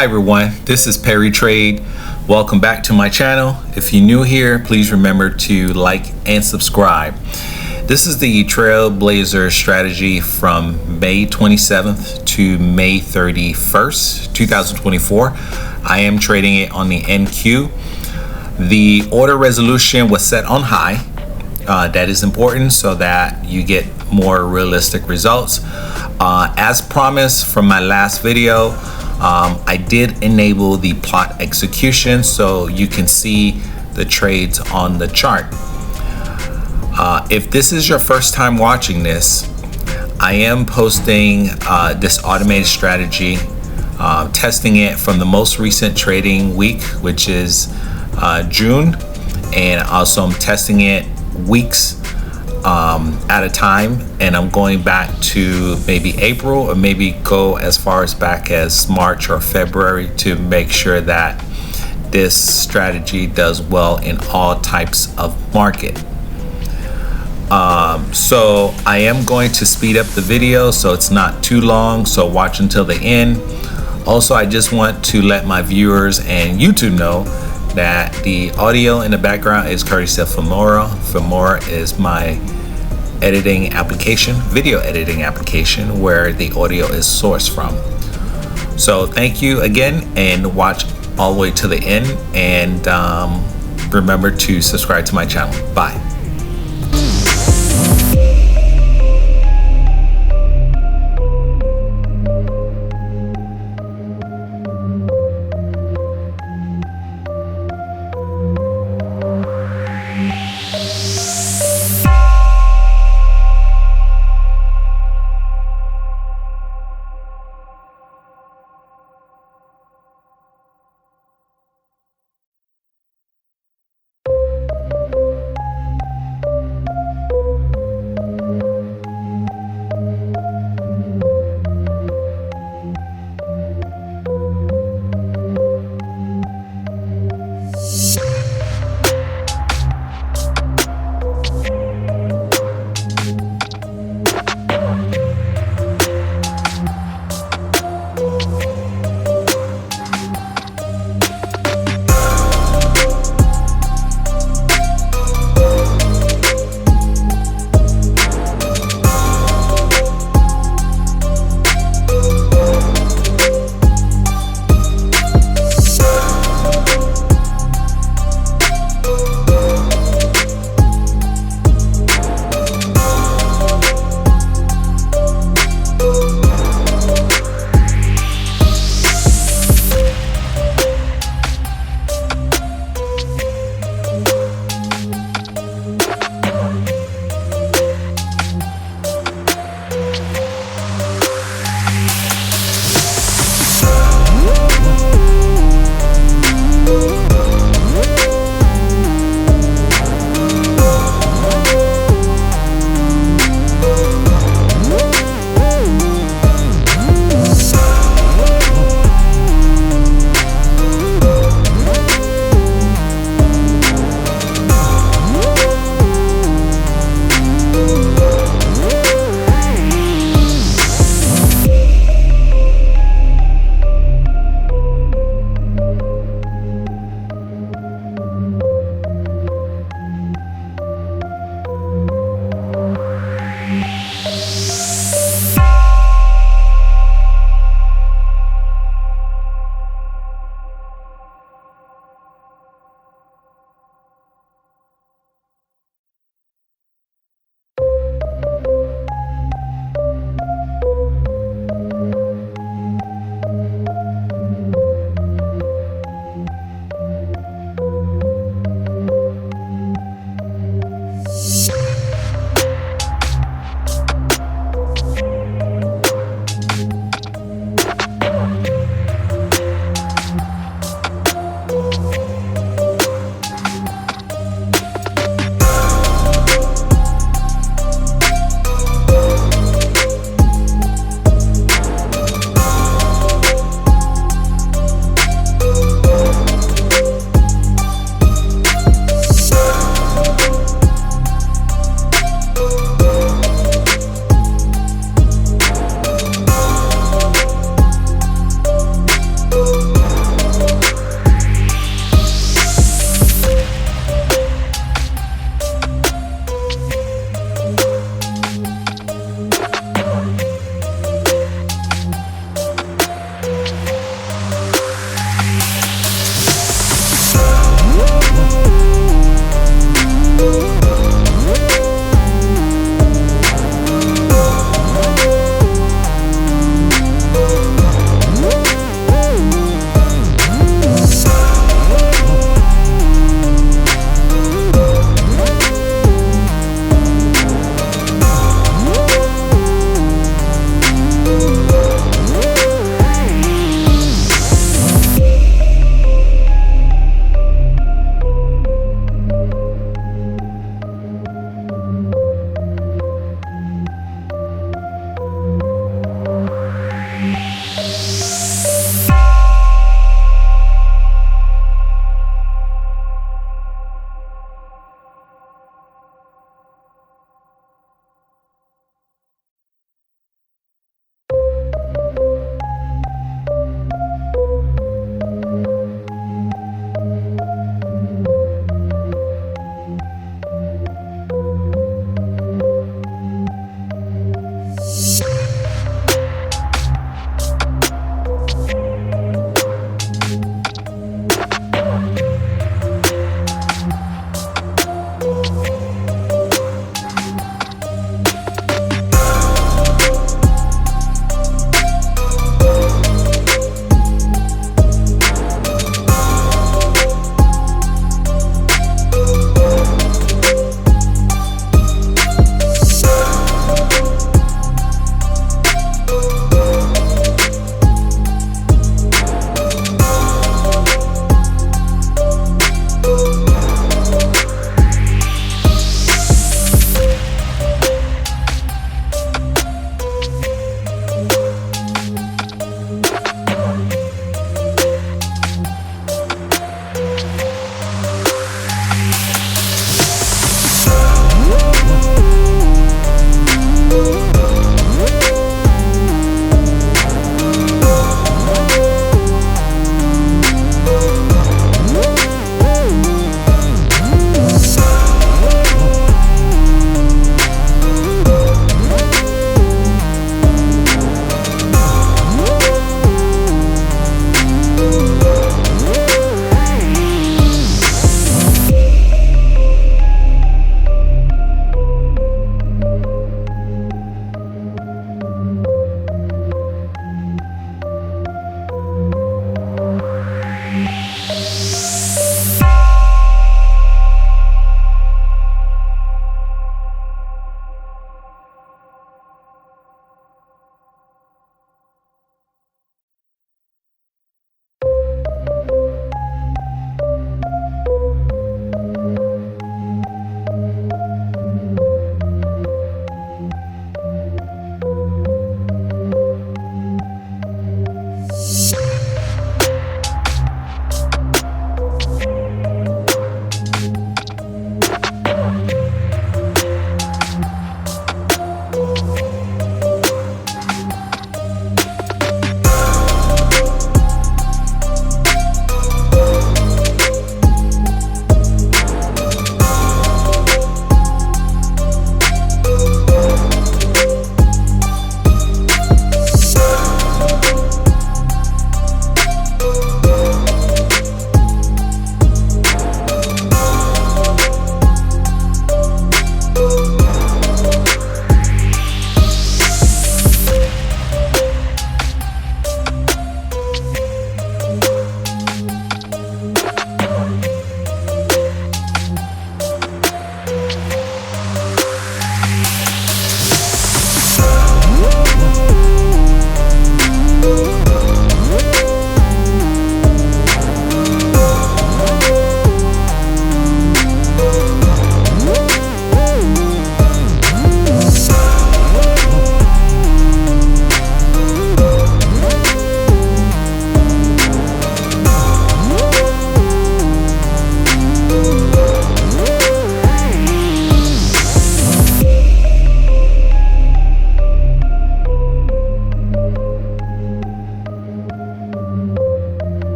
Hi everyone, this is Perry Trade. Welcome back to my channel. If you're new here, please remember to like and subscribe. This is the TrailBlazer strategy from May 27th to May 31st, 2024. I am trading it on the NQ. The order resolution was set on high. That is important so that you get more realistic results. As promised from my last video, I did enable the plot execution so you can see the trades on the chart. If this is your first time watching this, I am posting this automated strategy, testing it from the most recent trading week, which is June, and also I'm testing it weeks at a time, and I'm going back to maybe April or maybe go as far as back as March or February to make sure that this strategy does well in all types of market. So I am going to speed up the video so it's not too long, so watch until the end. Also, I just want to let my viewers and YouTube know that the audio in the background is courtesy of Filmora. Filmora is my editing application, video editing application, where the audio is sourced from. So thank you again, and watch all the way to the end, and remember to subscribe to my channel. Bye.